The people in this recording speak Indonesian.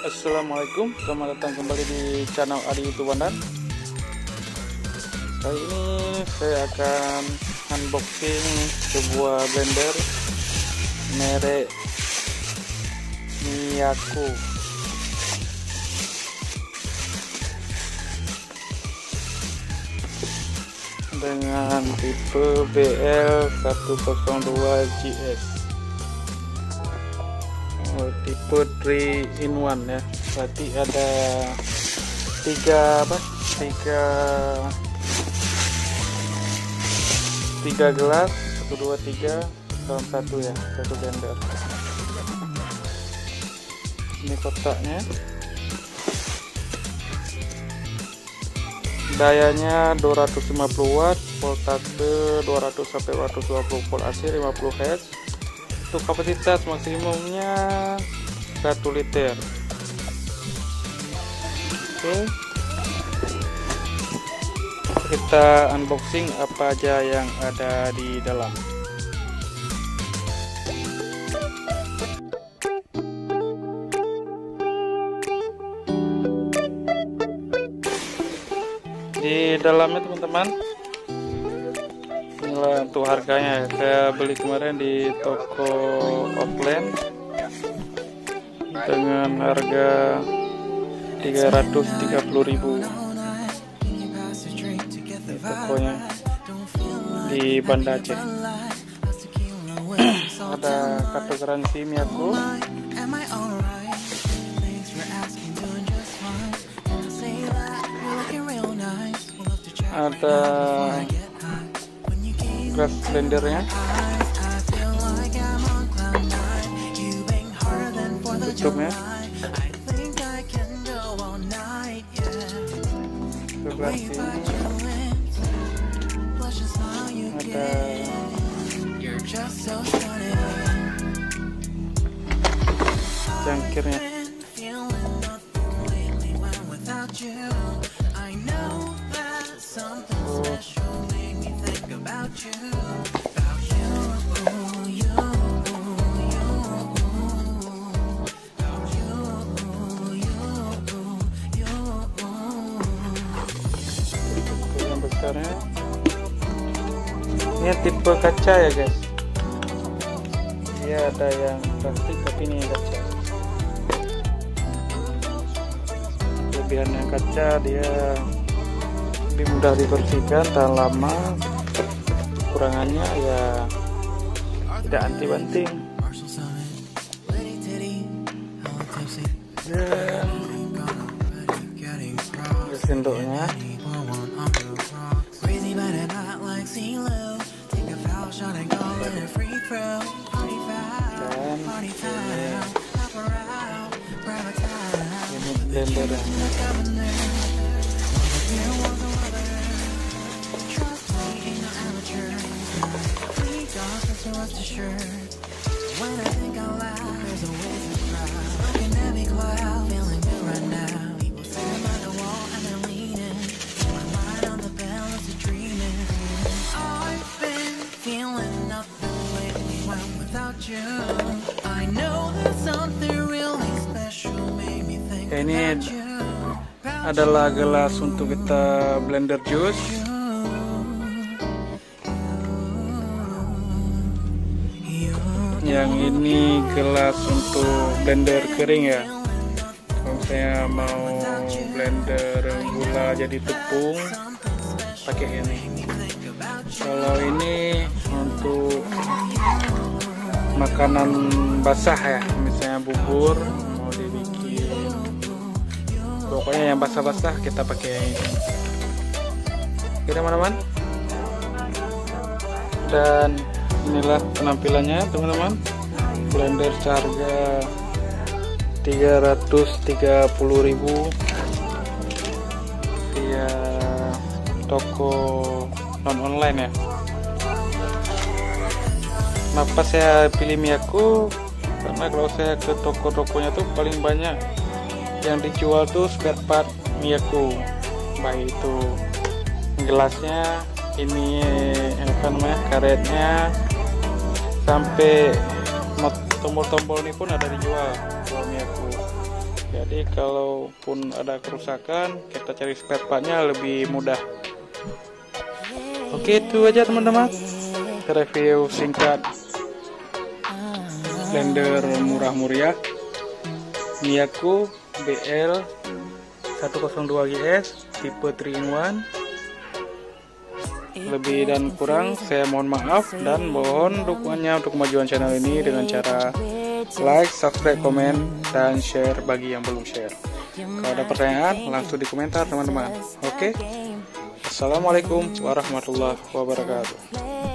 Assalamualaikum, selamat datang kembali di channel Adi Tuwanan. Kali ini saya akan unboxing sebuah blender merek Miyako. Dengan tipe BL102GS, tipe 3-in-1 ya. Berarti ada tiga gelas, 1, 2, 3 dalam satu ya, satu blender. Ini kotaknya. Dayanya 250 watt, voltase 200 sampai 220 volt AC, 50 Hz. Untuk kapasitas maksimumnya 1 liter. Oke, kita unboxing apa aja yang ada di dalam. Di dalamnya teman-teman, inilah untuk harganya. Saya beli kemarin di toko offline dengan harga 330.000. Ini tokonya di Banda Aceh. Ada kartu garansi Miyako. Ada gas blendernya, tutupnya, sebelah sini ada cangkirnya. Yang besarnya ini tipe kaca ya guys. Dia ada yang plastik tapi ini kaca. Kelebihan yang kaca, dia lebih mudah dibersihkan, tahan lama. Kekurangannya ya tidak anti banting. Dan sendoknya. Dan ini blendernya. Ini adalah gelas untuk kita blender jus. Yang ini gelas untuk blender kering ya. Kalau saya mau blender gula jadi tepung, pakai ini. Kalau ini untuk makanan basah ya, misalnya bubur mau dibikin, pokoknya yang basah-basah kita pakai ini. Oke teman-teman, dan inilah penampilannya teman-teman. Blender seharga 330.000 via toko non online ya. Kenapa saya pilih Miyako? Karena kalau saya ke toko-tokonya tuh paling banyak yang dijual tuh spare part Miyako, baik itu gelasnya, ini apa namanya, karetnya, sampai tombol-tombol ini pun ada dijual kalau Miyako. Jadi kalaupun ada kerusakan, kita cari spare partnya lebih mudah. Oke, itu aja teman-teman, review singkat blender murah meriah Miyako BL 102GS tipe 3-in-1. Lebih dan kurang saya mohon maaf, dan mohon dukungannya untuk kemajuan channel ini dengan cara like, subscribe, komen, dan share bagi yang belum share. Kalau ada pertanyaan langsung di komentar teman-teman. Oke, assalamualaikum warahmatullahi wabarakatuh.